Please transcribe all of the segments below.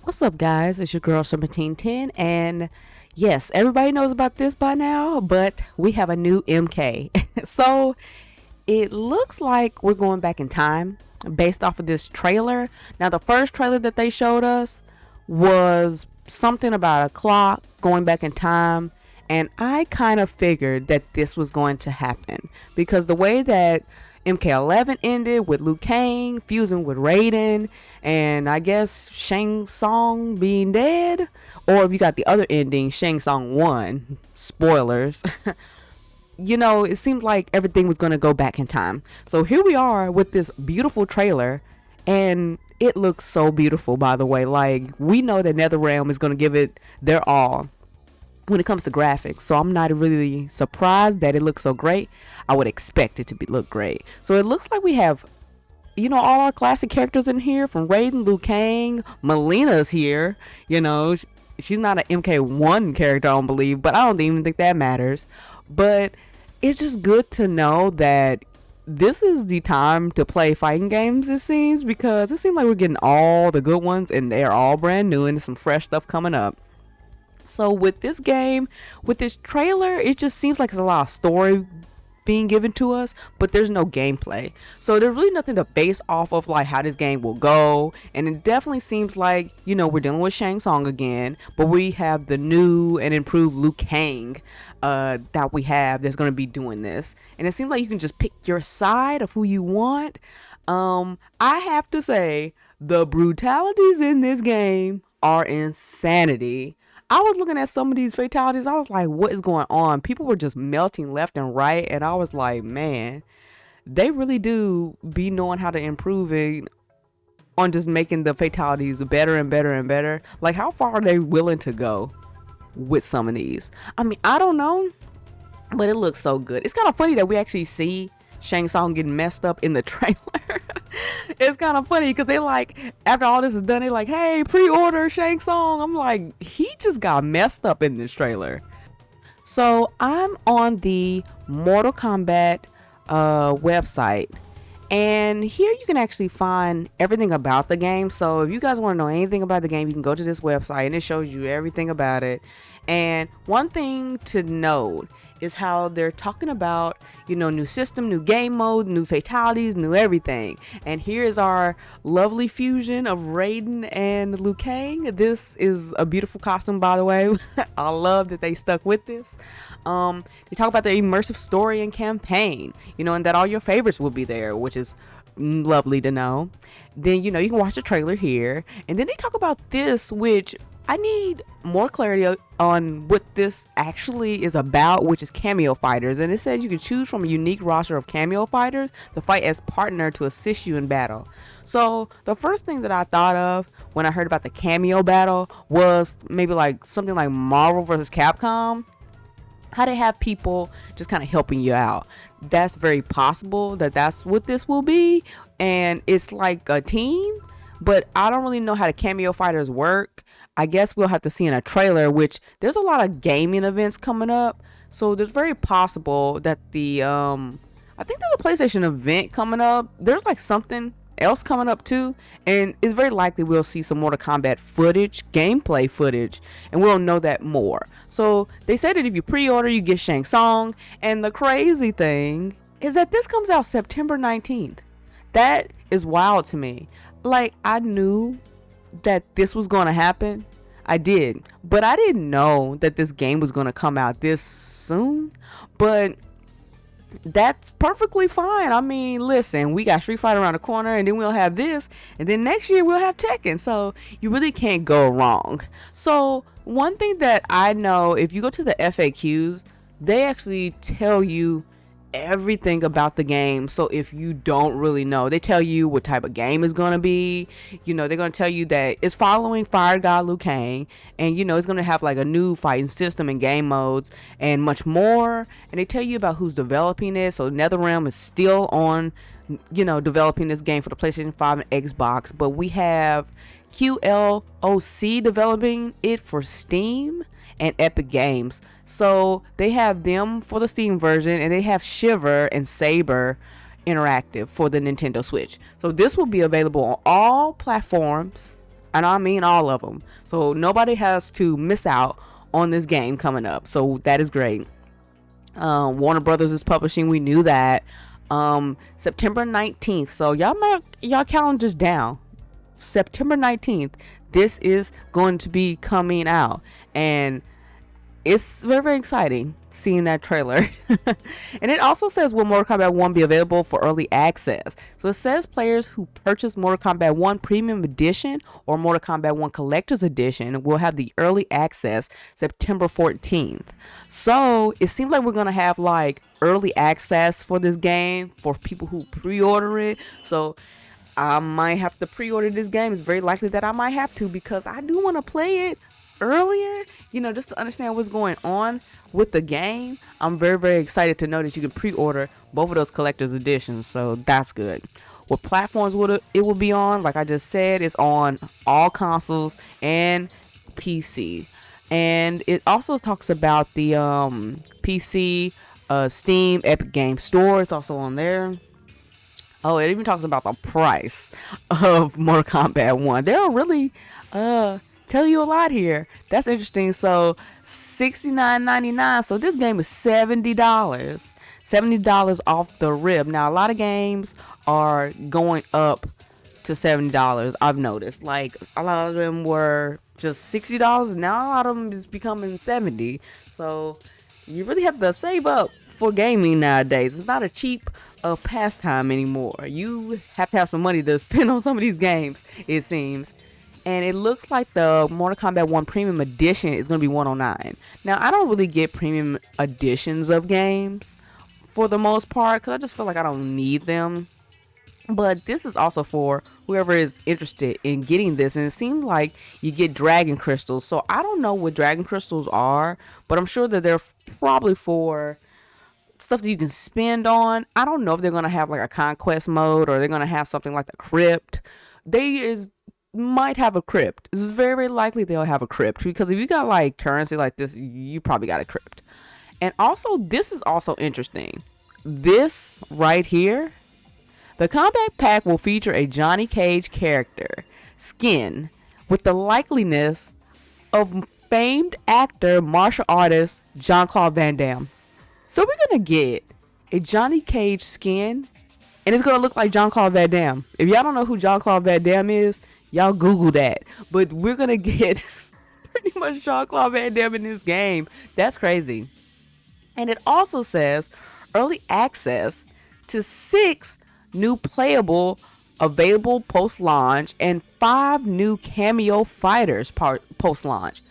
What's up, guys? It's your girl 1710, and yes, everybody knows about this by now, but we have a new MK. So it looks like we're going back in time based off of this trailer. Now, the first trailer that they showed us was something about a clock going back in time, and I kind of figured that this was going to happen because the way that MK11 ended with Liu Kang fusing with Raiden, and I guess Shang Tsung being dead, or if you got the other ending, Shang Tsung won. Spoilers. It seemed like everything was going to go back in time. So here we are with this beautiful trailer, and it looks so beautiful, by the way. Like, we know that NetherRealm is going to give it their all when it comes to graphics, so I'm not really surprised that it looks so great. I would expect it to look great. So it looks like we have all our classic characters in here, from Raiden, Liu Kang, Melina's here. She's not an MK1 character, I don't believe, but I don't even think that matters. But it's just good to know that this is the time to play fighting games, it seems, because it seems like we're getting all the good ones and they're all brand new and some fresh stuff coming up. So with this game, with this trailer, it just seems like there's a lot of story being given to us, but there's no gameplay. So there's really nothing to base off of, like how this game will go. And it definitely seems like, we're dealing with Shang Tsung again, but we have the new and improved Liu Kang that we have that's going to be doing this. And it seems like you can just pick your side of who you want. I have to say, the brutalities in this game are insanity. I was looking at some of these fatalities. I was like, what is going on? People were just melting left and right. And I was like, man, they really do be knowing how to improve it on just making the fatalities better and better and better. Like, how far are they willing to go with some of these? I mean, I don't know, but it looks so good. It's kind of funny that we actually see Shang Tsung getting messed up in the trailer. It's kind of funny because they like, after all this is done, they're like, hey, pre-order Shang Tsung. I'm like, he just got messed up in this trailer. So I'm on the Mortal Kombat website, and here you can actually find everything about the game. So if you guys want to know anything about the game, you can go to this website and it shows you everything about it. And one thing to note is how they're talking about, new system, new game mode, new fatalities, new everything. And here's our lovely fusion of Raiden and Liu Kang. This is a beautiful costume, by the way. I love that they stuck with this. They talk about the immersive story and campaign, and that all your favorites will be there, which is lovely to know. Then, you can watch the trailer here. And then they talk about this, which I need more clarity on what this actually is about, which is cameo fighters. And it says you can choose from a unique roster of cameo fighters to fight as partner to assist you in battle. So the first thing that I thought of when I heard about the cameo battle was maybe like something like Marvel versus Capcom, how they have people just kind of helping you out. That's very possible that that's what this will be, and it's like a team, but I don't really know how the cameo fighters work. I guess we'll have to see in a trailer, which there's a lot of gaming events coming up. So there's very possible that I think there's a PlayStation event coming up. There's like something else coming up too. And it's very likely we'll see some Mortal Kombat footage, gameplay footage, and we'll know that more. So they said that if you pre-order, you get Shang Tsung. And the crazy thing is that this comes out September 19th. That is wild to me. Like, I knew that this was going to happen. I did, but I didn't know that this game was going to come out this soon. But that's perfectly fine. I mean, listen, we got Street Fighter around the corner, and then we'll have this, and then next year we'll have Tekken. So you really can't go wrong. So one thing that I know, if you go to the FAQs, they actually tell you everything about the game. So if you don't really know, they tell you what type of game it's gonna be. They're gonna tell you that it's following Fire God Liu Kang, and it's gonna have like a new fighting system and game modes and much more. And they tell you about who's developing it. So NetherRealm is still on developing this game for the PlayStation 5 and Xbox, but we have QLOC developing it for Steam and Epic Games. So they have them for the Steam version, and they have Shiver and Saber Interactive for the Nintendo Switch. So this will be available on all platforms and I mean all of them. So nobody has to miss out on this game coming up. So that is great. Warner Brothers is publishing. We knew that. September 19th. So y'all mark y'all calendars down. September 19th. This is going to be coming out, and it's very, very exciting seeing that trailer. And it also says, will Mortal Kombat 1 be available for early access? So it says players who purchase Mortal Kombat 1 Premium Edition or Mortal Kombat 1 Collector's Edition will have the early access September 14th. So it seems like we're going to have like early access for this game for people who pre-order it. So I might have to pre-order this game. It's very likely that I might have to, because I do want to play it earlier, just to understand what's going on with the game. I'm very, very excited to know that you can pre-order both of those collector's editions, so that's good. What platforms it will be on, like I just said, it's on all consoles and PC. And it also talks about the PC, Steam, Epic Game Store. It's also on there. Oh, it even talks about the price of Mortal Kombat 1. They'll really tell you a lot here. That's interesting. So $69.99. So this game is $70. $70 off the rip. Now, a lot of games are going up to $70. I've noticed. Like, a lot of them were just $60. Now a lot of them is becoming $70. So you really have to save up for gaming nowadays. It's not a cheap pastime anymore. You have to have some money to spend on some of these games, it seems. And it looks like the Mortal Kombat 1 Premium Edition is going to be $109. Now, I don't really get premium editions of games for the most part, because I just feel like I don't need them. But this is also for whoever is interested in getting this. And it seems like you get dragon crystals. So I don't know what dragon crystals are, but I'm sure that they're probably for stuff that you can spend on. I don't know if they're going to have like a conquest mode, or they're going to have something like the crypt. Might have a crypt. It's very, very likely they'll have a crypt, because if you got like currency like this, you probably got a crypt. And also, this is also interesting. This right here, the Combat Pack will feature a Johnny Cage character skin with the likeliness of famed actor, martial artist Jean-Claude Van Damme. So we're gonna get a Johnny Cage skin, and it's gonna look like Jean-Claude Van Damme. If y'all don't know who Jean-Claude Van Damme is, y'all Google that. But we're gonna get pretty much Jean-Claude Van Damme in this game. That's crazy. And it also says early access to 6 new playable available post-launch and 5 new cameo fighters post-launch.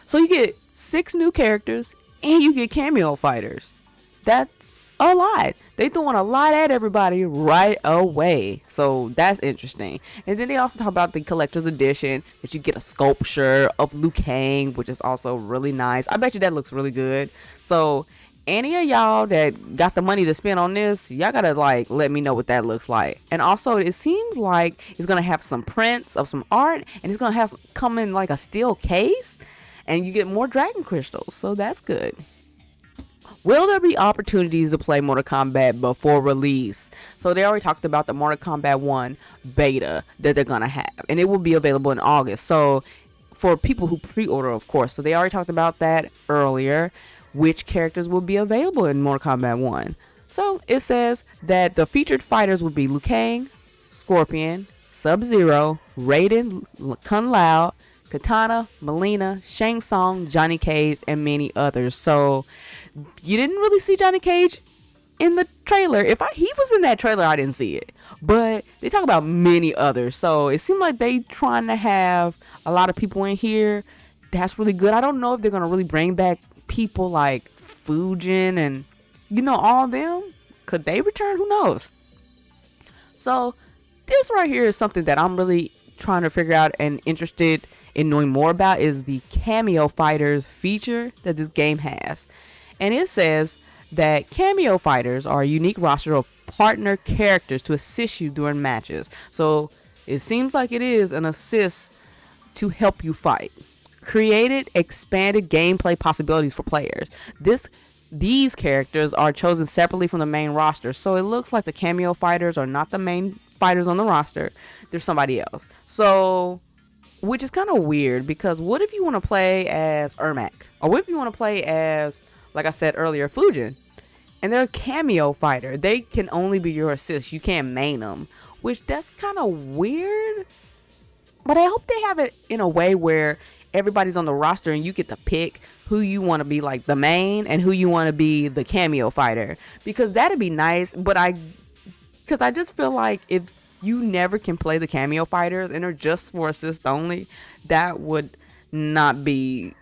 So you get 6 new characters and you get cameo fighters. That's a lot. They throwing a lot at everybody right away. So that's interesting. And then they also talk about the collector's edition, that you get a sculpture of Liu Kang, which is also really nice. I bet you that looks really good. So any of y'all that got the money to spend on this, y'all gotta like let me know what that looks like. And also, it seems like it's gonna have some prints of some art, and it's gonna come in like a steel case, and you get more dragon crystals. So that's good. Will there be opportunities to play Mortal Kombat before release? So they already talked about the Mortal Kombat 1 beta that they're going to have. And it will be available in August. So for people who pre-order, of course. So they already talked about that earlier. Which characters will be available in Mortal Kombat 1? So it says that the featured fighters will be Liu Kang, Scorpion, Sub-Zero, Raiden, Kung Lao, Katana, Mileena, Shang Tsung, Johnny Cage, and many others. So you didn't really see Johnny Cage in the trailer. He was in that trailer, I didn't see it. But they talk about many others. So it seemed like they trying to have a lot of people in here. That's really good. I don't know if they're going to really bring back people like Fujin and, all of them. Could they return? Who knows? So this right here is something that I'm really trying to figure out and interested in knowing more about, is the cameo fighters feature that this game has. And it says that cameo fighters are a unique roster of partner characters to assist you during matches. So it seems like it is an assist to help you fight. Created expanded gameplay possibilities for players. These characters are chosen separately from the main roster. So it looks like the cameo fighters are not the main fighters on the roster. There's somebody else. So which is kind of weird because what if you want to play as Ermac? Or what if you want to play as, like I said earlier, Fujin? And they're a cameo fighter. They can only be your assist. You can't main them, which that's kind of weird. But I hope they have it in a way where everybody's on the roster and you get to pick who you want to be like the main and who you want to be the cameo fighter, because that'd be nice. But because I just feel like if you never can play the cameo fighters and they're just for assist only, that would not be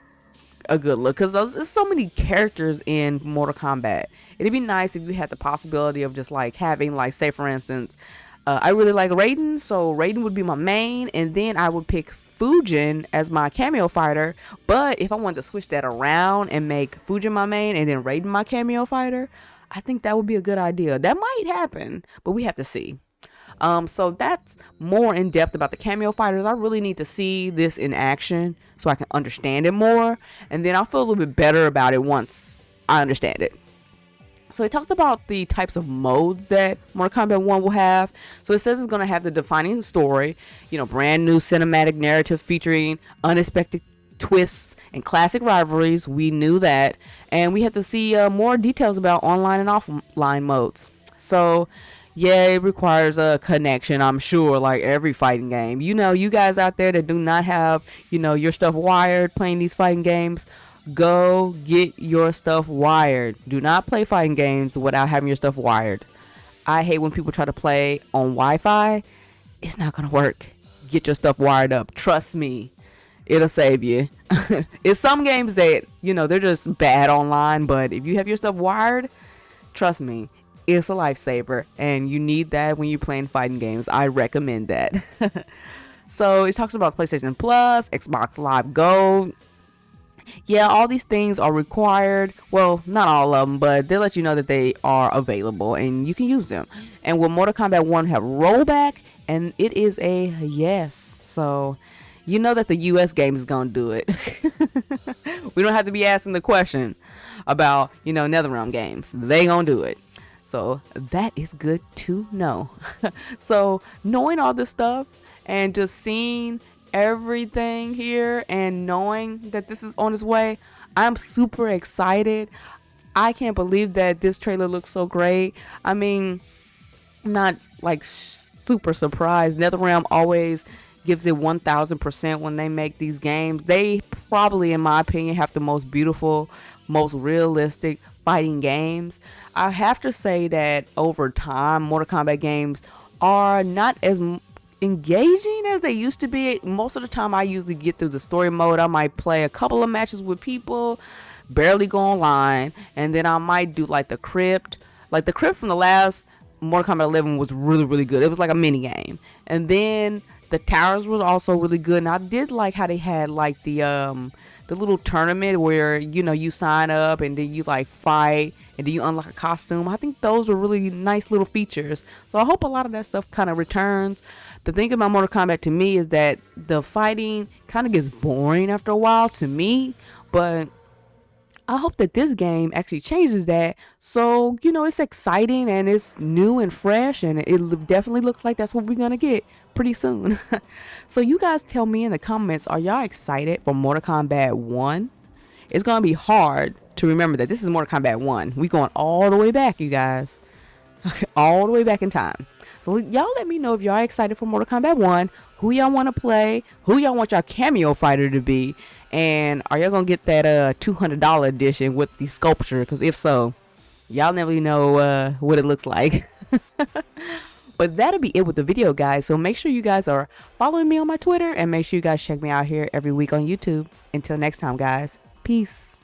a good look, because there's so many characters in Mortal Kombat. It'd be nice if you had the possibility of just like having, like, say for instance, I really like Raiden, so Raiden would be my main, and then I would pick Fujin as my cameo fighter. But if I wanted to switch that around and make Fujin my main and then Raiden my cameo fighter, I think that would be a good idea. That might happen, but we have to see. So that's more in depth about the cameo fighters. I really need to see this in action so I can understand it more, and then I'll feel a little bit better about it once I understand it. So it talks about the types of modes that Mortal Kombat 1 will have. So it says it's going to have the defining story, brand new cinematic narrative featuring unexpected twists and classic rivalries. We knew that. And we have to see more details about online and offline modes. So yeah, it requires a connection, I'm sure, like every fighting game. You guys out there that do not have, your stuff wired playing these fighting games, go get your stuff wired. Do not play fighting games without having your stuff wired. I hate when people try to play on Wi-Fi. It's not going to work. Get your stuff wired up. Trust me. It'll save you. It's some games that, they're just bad online, but if you have your stuff wired, trust me, it's a lifesaver, and you need that when you're playing fighting games. I recommend that. So it talks about PlayStation Plus, Xbox Live Gold. Yeah, all these things are required. Well, not all of them, but they let you know that they are available and you can use them. And will Mortal Kombat 1 have rollback? And it is a yes. So you know that the US game is going to do it. We don't have to be asking the question about, NetherRealm games. They going to do it. So that is good to know. So knowing all this stuff and just seeing everything here and knowing that this is on its way, I'm super excited. I can't believe that this trailer looks so great. I mean, I'm not like super surprised. NetherRealm always gives it 1000% when they make these games. They probably, in my opinion, have the most beautiful, most realistic fighting games. I have to say that over time, Mortal Kombat games are not as engaging as they used to be. Most of the time I usually get through the story mode. I might play a couple of matches with people, barely go online, and then I might do like the crypt. Like the crypt from the last Mortal Kombat 11 was really, really good. It was like a mini game. And then the towers was also really good, and I did like how they had like the little tournament where you sign up and then you like fight and then you unlock a costume. I think those were really nice little features. So I hope a lot of that stuff kind of returns. The thing about Mortal Kombat to me is that the fighting kind of gets boring after a while to me, but I hope that this game actually changes that. So, it's exciting and it's new and fresh, and it definitely looks like that's what we're going to get pretty soon. So you guys tell me in the comments, are y'all excited for Mortal Kombat 1? It's going to be hard to remember that this is Mortal Kombat 1. We going all the way back, you guys. All the way back in time. So y'all let me know if y'all excited for Mortal Kombat 1, who y'all want to play, who y'all want y'all cameo fighter to be, and are y'all going to get that $200 edition with the sculpture? Because if so, y'all never know what it looks like. But that'll be it with the video, guys. So make sure you guys are following me on my Twitter, and make sure you guys check me out here every week on YouTube. Until next time, guys. Peace.